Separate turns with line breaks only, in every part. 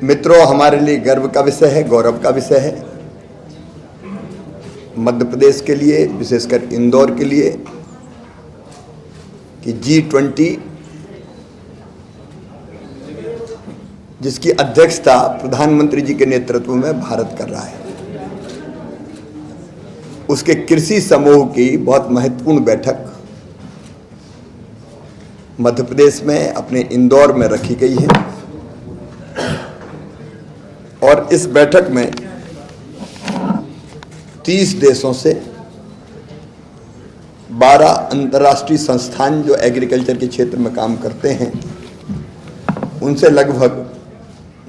मित्रों, हमारे लिए गर्व का विषय है, गौरव का विषय है। मध्य प्रदेश के लिए, विशेषकर इंदौर के लिए, कि G20 जिसकी अध्यक्षता प्रधानमंत्री जी के नेतृत्व में भारत कर रहा है, उसके कृषि समूह की बहुत महत्वपूर्ण बैठक मध्य प्रदेश में अपने इंदौर में रखी गई है। और इस बैठक में 30 देशों से 12 अंतर्राष्ट्रीय संस्थान जो एग्रीकल्चर के क्षेत्र में काम करते हैं, उनसे लगभग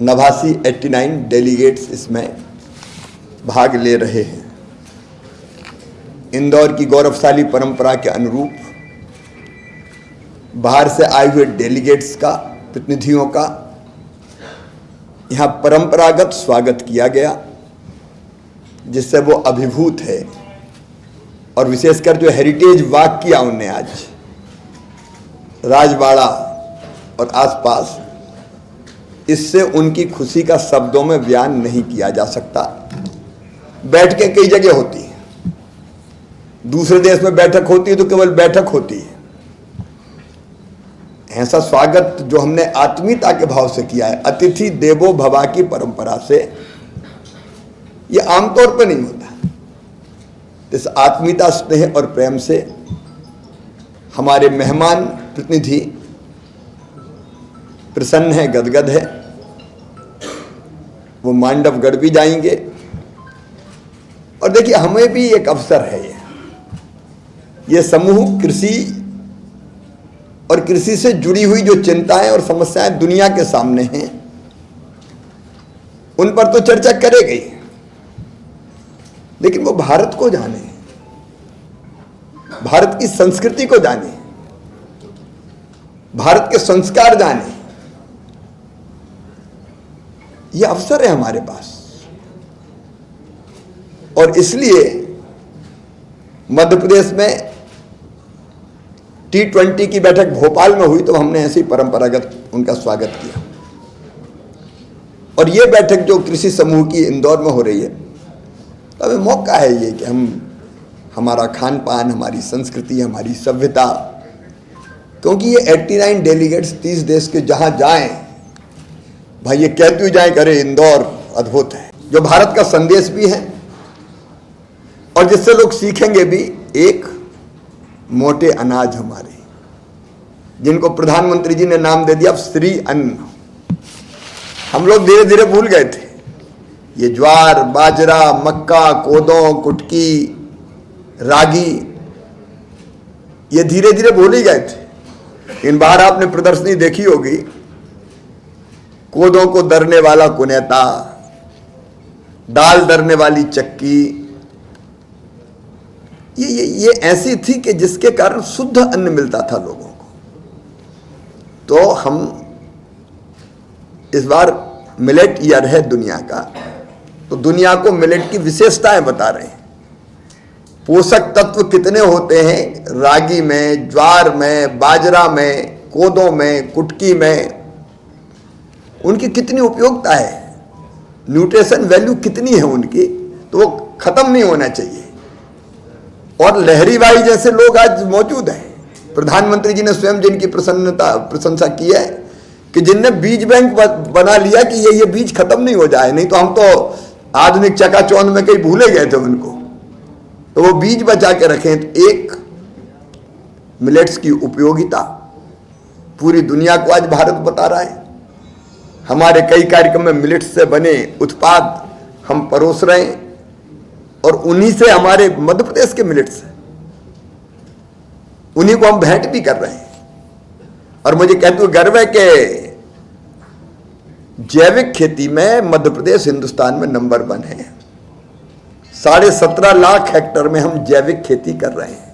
89 डेलीगेट्स इसमें भाग ले रहे हैं। इंदौर की गौरवशाली परंपरा के अनुरूप बाहर से आए हुए डेलीगेट्स का, प्रतिनिधियों का यहाँ परंपरागत स्वागत किया गया, जिससे वो अभिभूत है। और विशेषकर जो हेरिटेज वॉक किया उनने आज राजवाड़ा और आसपास, इससे उनकी खुशी का शब्दों में बयान नहीं किया जा सकता। बैठ के कई जगह होती है, दूसरे देश में बैठक होती है तो केवल बैठक होती है। ऐसा स्वागत जो हमने आत्मीयता के भाव से किया है, अतिथि देवो भव की परंपरा से, यह आमतौर पर नहीं होता। इस आत्मीयता, स्नेह और प्रेम से हमारे मेहमान प्रतिनिधि प्रसन्न है, गदगद है। वो मांडवगढ़ भी जाएंगे। और देखिए, हमें भी एक अवसर है। ये समूह कृषि और कृषि से जुड़ी हुई जो चिंताएं और समस्याएं दुनिया के सामने हैं, उन पर तो चर्चा करेगी, लेकिन वो भारत को जाने, भारत की संस्कृति को जाने, भारत के संस्कार जाने। ये अवसर है हमारे पास। और इसलिए मध्य प्रदेश में T20 की बैठक भोपाल में हुई तो हमने ऐसी परंपरागत उनका स्वागत किया। और ये बैठक जो कृषि समूह की इंदौर में हो रही है, तो हमें मौका है ये कि हम हमारा खान पान, हमारी संस्कृति, हमारी सभ्यता, क्योंकि ये 89 डेलीगेट्स 30 देश के जहां जाएं, भाई ये कहते हुए जाएं, करे इंदौर अद्भुत है, जो भारत का संदेश भी है और जिससे लोग सीखेंगे भी। एक मोटे अनाज हमारे, जिनको प्रधानमंत्री जी ने नाम दे दिया श्री अन्न, हम लोग धीरे धीरे भूल गए थे। ये ज्वार, बाजरा, मक्का, कोदो, कुटकी, रागी, ये धीरे धीरे भूल ही गए थे। इन बार आपने प्रदर्शनी देखी होगी, कोदों को दरने वाला कुनेता, दाल दरने वाली चक्की, ये ऐसी थी कि जिसके कारण शुद्ध अन्न मिलता था लोगों को। तो हम इस बार मिलेट ईयर है दुनिया का, तो दुनिया को मिलेट की विशेषताएं बता रहे हैं। पोषक तत्व कितने होते हैं रागी में, ज्वार में, बाजरा में, कोदों में, कुटकी में, उनकी कितनी उपयोगिता है, न्यूट्रिशन वैल्यू कितनी है उनकी, तो वो खत्म नहीं होना चाहिए। और लहरीबाई जैसे लोग आज मौजूद हैं। प्रधानमंत्री जी ने स्वयं जिनकी प्रशंसा की है कि जिनने बीज बैंक बना लिया कि ये बीज खत्म नहीं हो जाए, नहीं तो हम तो आधुनिक चकाचौंध में कहीं भूले गए थे उनको, तो वो बीज बचा के रखें। तो एक मिलेट्स की उपयोगिता पूरी दुनिया को आज भारत बता रहा है। हमारे कई कार्यक्रम में मिलेट्स से बने उत्पाद हम परोस रहे हैं, और उन्हीं से हमारे मध्य प्रदेश के मिलेट्स, उन्हीं को हम भेंट भी कर रहे हैं। और मुझे कहते हुए गर्व है कि जैविक खेती में मध्य प्रदेश हिंदुस्तान में नंबर 1 है। 17.5 लाख हेक्टेयर में हम जैविक खेती कर रहे हैं,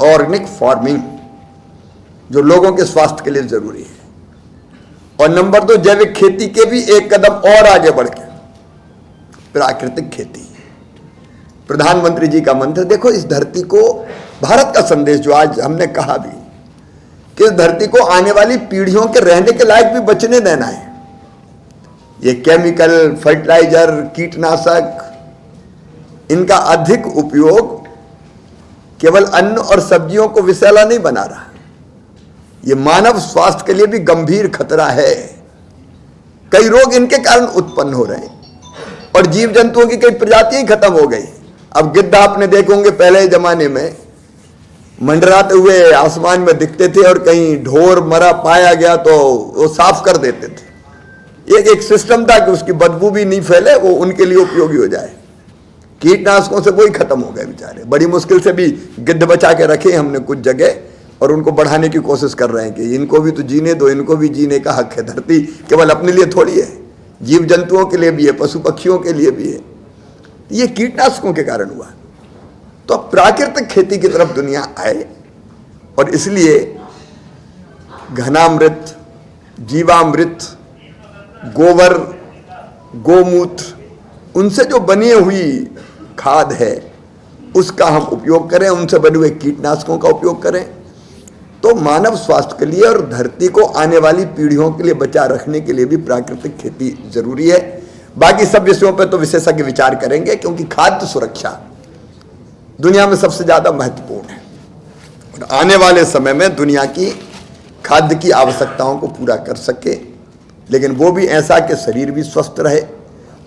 ऑर्गेनिक फार्मिंग, जो लोगों के स्वास्थ्य के लिए जरूरी है। और नंबर 2, जैविक खेती के भी एक कदम और आगे बढ़ के प्राकृतिक खेती। प्रधानमंत्री जी का मंत्र देखो, इस धरती को, भारत का संदेश जो आज हमने कहा भी कि इस धरती को आने वाली पीढ़ियों के रहने के लायक भी बचने देना है। ये केमिकल, फर्टिलाइजर, कीटनाशक, इनका अधिक उपयोग केवल अन्न और सब्जियों को विषैला नहीं बना रहा, ये मानव स्वास्थ्य के लिए भी गंभीर खतरा है। कई रोग इनके कारण उत्पन्न हो रहे हैं और जीव जंतुओं की कई प्रजातियां खत्म हो गई। अब गिद्ध आपने देखे होंगे, पहले जमाने में मंडराते हुए आसमान में दिखते थे और कहीं ढोर मरा पाया गया तो वो साफ कर देते थे। एक सिस्टम था कि उसकी बदबू भी नहीं फैले, वो उनके लिए उपयोगी हो जाए। कीटनाशकों से वही खत्म हो गए बेचारे। बड़ी मुश्किल से भी गिद्ध बचा के रखे हमने कुछ जगह, और उनको बढ़ाने की कोशिश कर रहे हैं कि इनको भी तो जीने दो, इनको भी जीने का हक है। धरती केवल अपने लिए थोड़ी है, जीव जंतुओं के लिए भी है, पशु पक्षियों के लिए भी है। ये कीटनाशकों के कारण हुआ। तो अब प्राकृतिक खेती की तरफ दुनिया आए और इसलिए घनामृत, जीवामृत, गोबर, गोमूत्र, उनसे जो बनी हुई खाद है उसका हम उपयोग करें, उनसे बने हुए कीटनाशकों का उपयोग करें, तो मानव स्वास्थ्य के लिए और धरती को आने वाली पीढ़ियों के लिए बचा रखने के लिए भी प्राकृतिक खेती जरूरी है। बाकी सब विषयों पर तो विशेषज्ञ विचार करेंगे, क्योंकि खाद्य सुरक्षा दुनिया में सबसे ज्यादा महत्वपूर्ण है और आने वाले समय में दुनिया की खाद्य की आवश्यकताओं को पूरा कर सके, लेकिन वो भी ऐसा कि शरीर भी स्वस्थ रहे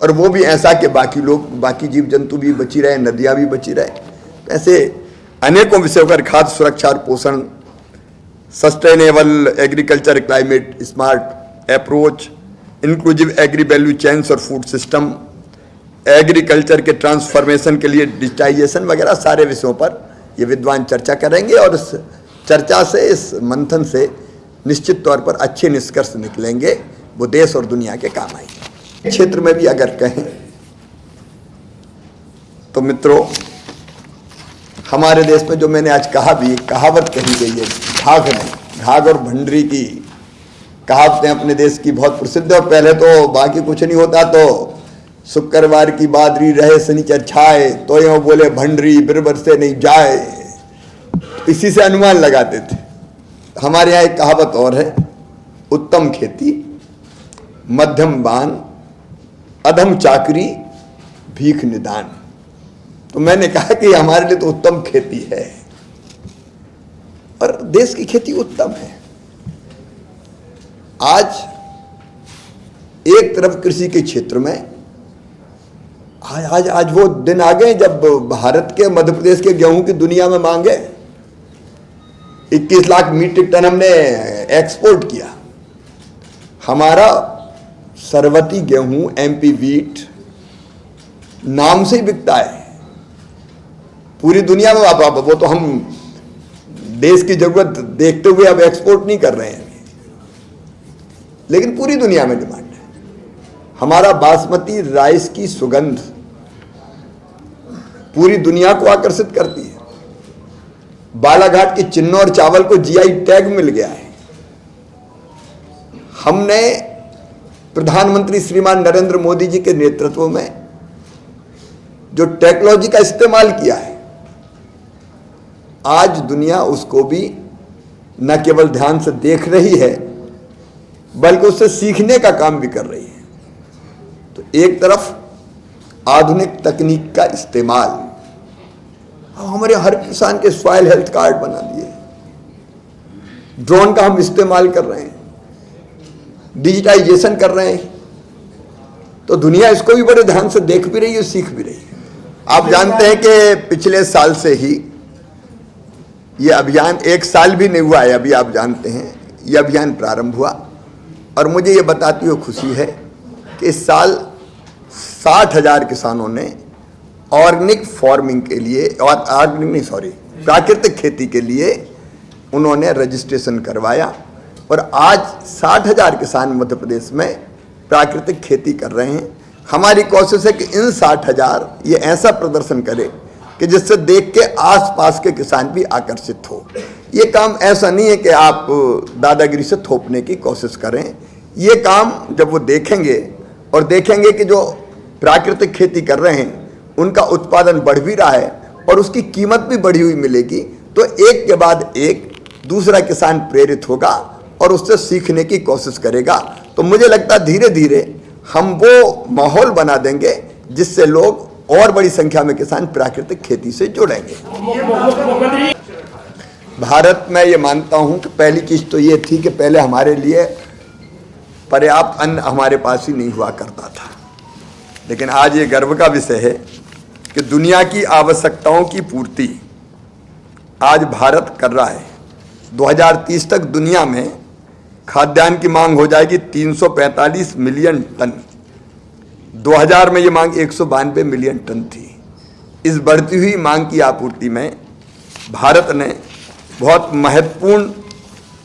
और वो भी ऐसा कि बाकी लोग, बाकी जीव जंतु भी बची रहे, नदियां भी बची रहे। ऐसे अनेकों विषयों पर खाद्य सुरक्षा और पोषण, sustainable agriculture, climate smart approach, inclusive agri value chains और फूड सिस्टम, एग्रीकल्चर के ट्रांसफॉर्मेशन के लिए डिजिटाइजेशन वगैरह सारे विषयों पर ये विद्वान चर्चा करेंगे और इस चर्चा से, इस मंथन से निश्चित तौर पर अच्छे निष्कर्ष निकलेंगे, वो देश और दुनिया के काम आएंगे। क्षेत्र में भी अगर कहें तो मित्रों, हमारे देश में जो मैंने आज कहा भी, कहावत कही गई है, घाघ और भंडरी की कहावतें अपने देश की बहुत प्रसिद्ध है। और पहले तो बाकी कुछ नहीं होता तो शुक्रवार की बादरी रहे शनिचर छाए, तो यो बोले भंडरी बिरबर से नहीं जाए, इसी से अनुमान लगाते थे। हमारे यहाँ एक कहावत और है, उत्तम खेती मध्यम बान, अधम चाकरी भीख निदान। तो मैंने कहा कि हमारे लिए तो उत्तम खेती है और देश की खेती उत्तम है। आज एक तरफ कृषि के क्षेत्र में आज वो दिन आ गए जब भारत के, मध्य प्रदेश के गेहूं की दुनिया में मांग है। 21 लाख मीट्रिक टन हमने एक्सपोर्ट किया। हमारा सरवती गेहूं, एमपी वीट नाम से ही बिकता है पूरी दुनिया में। वो तो हम देश की जरूरत देखते हुए अब एक्सपोर्ट नहीं कर रहे हैं, लेकिन पूरी दुनिया में डिमांड है। हमारा बासमती राइस की सुगंध पूरी दुनिया को आकर्षित करती है। बालाघाट के चिन्नौर चावल को जीआई टैग मिल गया है। हमने प्रधानमंत्री श्रीमान नरेंद्र मोदी जी के नेतृत्व में जो टेक्नोलॉजी का इस्तेमाल किया है, आज दुनिया उसको भी न केवल ध्यान से देख रही है बल्कि उससे सीखने का काम भी कर रही है। तो एक तरफ आधुनिक तकनीक का इस्तेमाल, अब हमारे हर किसान के सॉइल हेल्थ कार्ड बना दिए, ड्रोन का हम इस्तेमाल कर रहे हैं, डिजिटाइजेशन कर रहे हैं, तो दुनिया इसको भी बड़े ध्यान से देख भी रही है, सीख भी रही है। आप जानते हैं कि पिछले साल से ही ये अभियान, एक साल भी नहीं हुआ है अभी, आप जानते हैं ये अभियान प्रारंभ हुआ और मुझे ये बताती हुई खुशी है कि इस साल 60,000 किसानों ने ऑर्गेनिक फार्मिंग के लिए, और प्राकृतिक खेती के लिए उन्होंने रजिस्ट्रेशन करवाया और आज 60,000 किसान मध्य प्रदेश में प्राकृतिक खेती कर रहे हैं। हमारी कोशिश है कि इन 60,000 ये ऐसा प्रदर्शन करे कि जिससे देख के आसपास के किसान भी आकर्षित हो। ये काम ऐसा नहीं है कि आप दादागिरी से थोपने की कोशिश करें। ये काम जब वो देखेंगे और देखेंगे कि जो प्राकृतिक खेती कर रहे हैं उनका उत्पादन बढ़ भी रहा है और उसकी कीमत भी बढ़ी हुई मिलेगी, तो एक के बाद एक दूसरा किसान प्रेरित होगा और उससे सीखने की कोशिश करेगा। तो मुझे लगता है धीरे धीरे हम वो माहौल बना देंगे जिससे लोग और बड़ी संख्या में किसान प्राकृतिक खेती से जुड़ेंगे। भारत में ये मानता हूं कि पहली चीज तो ये थी कि पहले हमारे लिए पर्याप्त अन्न हमारे पास ही नहीं हुआ करता था, लेकिन आज ये गर्व का विषय है कि दुनिया की आवश्यकताओं की पूर्ति आज भारत कर रहा है। 2030 तक दुनिया में खाद्यान्न की मांग हो जाएगी 345 मिलियन टन। 2000 में ये मांग 192 मिलियन टन थी। इस बढ़ती हुई मांग की आपूर्ति में भारत ने बहुत महत्वपूर्ण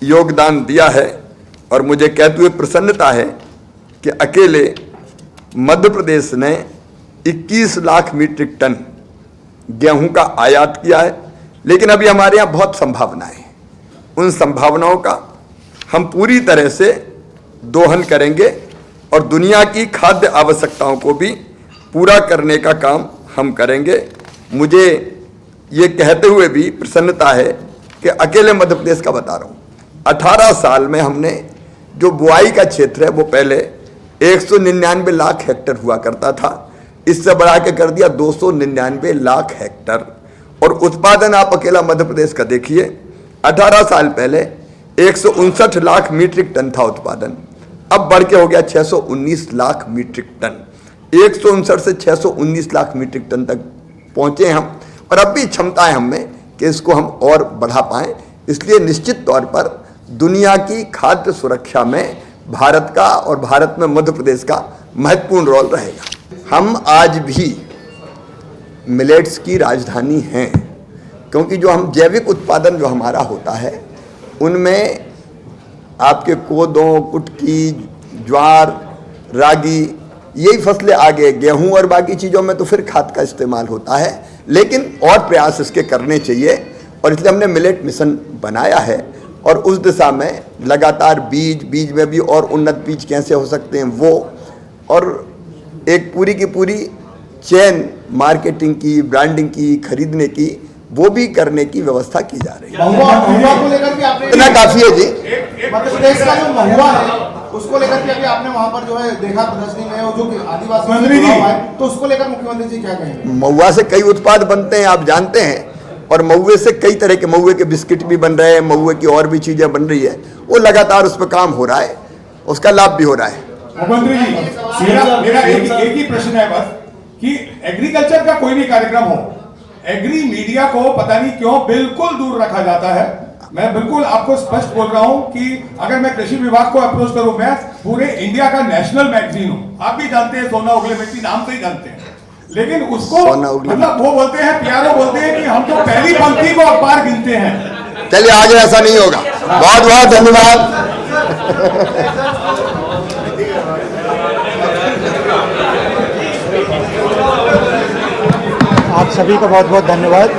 योगदान दिया है और मुझे कहते हुए प्रसन्नता है कि अकेले मध्य प्रदेश ने 21 लाख मीट्रिक टन गेहूं का आयात किया है। लेकिन अभी हमारे यहाँ बहुत संभावनाएं हैं, उन संभावनाओं का हम पूरी तरह से दोहन करेंगे और दुनिया की खाद्य आवश्यकताओं को भी पूरा करने का काम हम करेंगे। मुझे ये कहते हुए भी प्रसन्नता है कि अकेले मध्य प्रदेश का बता रहा हूँ, 18 साल में हमने जो बुआई का क्षेत्र है वो पहले 199 लाख हेक्टेयर हुआ करता था, इससे बढ़ा के कर दिया 299 लाख हेक्टेयर। और उत्पादन आप अकेला मध्य प्रदेश का देखिए, 18 साल पहले 159 लाख मीट्रिक टन था उत्पादन, अब बढ़ के हो गया 619 लाख मीट्रिक टन। 159 से 619 लाख मीट्रिक टन तक पहुंचे हम, और अब भी क्षमता है हम में कि इसको हम और बढ़ा पाएं। इसलिए निश्चित तौर पर दुनिया की खाद्य सुरक्षा में भारत का और भारत में मध्य प्रदेश का महत्वपूर्ण रोल रहेगा। हम आज भी मिलेट्स की राजधानी हैं, क्योंकि जो हम जैविक उत्पादन जो हमारा होता है उनमें आपके कोदों, कुटकी, ज्वार, रागी, यही फसलें आगे, गेहूं और बाकी चीज़ों में तो फिर खाद का इस्तेमाल होता है, लेकिन और प्रयास इसके करने चाहिए। और इसलिए हमने मिलेट मिशन बनाया है और उस दिशा में लगातार बीज में भी और उन्नत बीज कैसे हो सकते हैं वो, और एक पूरी की पूरी चेन मार्केटिंग की, ब्रांडिंग की, खरीदने की, वो भी करने की व्यवस्था की जा रही है।
महुआ को लेकर के आपने
इतना काफी है जी।
मध्य प्रदेश का जो महुआ है उसको लेकर के अभी आपने वहां पर जो है देखा प्रदर्शनी में, जो कि आदिवासी है, तो उसको लेकर मुख्यमंत्री जी क्या कहेंगे?
महुआ से कई उत्पाद बनते हैं, आप जानते हैं, और महुए से कई तरह के, महुए के बिस्किट भी बन रहे हैं, महुए की और भी चीजें बन रही है, वो लगातार उस पर काम हो रहा है, उसका लाभ भी हो रहा है।
मुख्यमंत्री जी, मेरा एक ही प्रश्न है बस कि एग्रीकल्चर का कोई भी कार्यक्रम हो, एग्री मीडिया को पता नहीं क्यों बिल्कुल दूर रखा जाता है। मैं बिल्कुल आपको स्पष्ट बोल रहा हूं कि अगर मैं कृषि विभाग को अप्रोच करूं, मैं पूरे इंडिया का नेशनल मैगजीन हूं, आप भी जानते हैं, सोना उगले मिट्टी नाम से ही जानते हैं, लेकिन उसको मतलब वो बोलते हैं, प्यारो बोलते हैं कि हम तो पहली पंक्ति को अखबार गिनते हैं।
चलिए आगे ऐसा नहीं होगा। बहुत बहुत धन्यवाद।
आप सभी का बहुत बहुत धन्यवाद।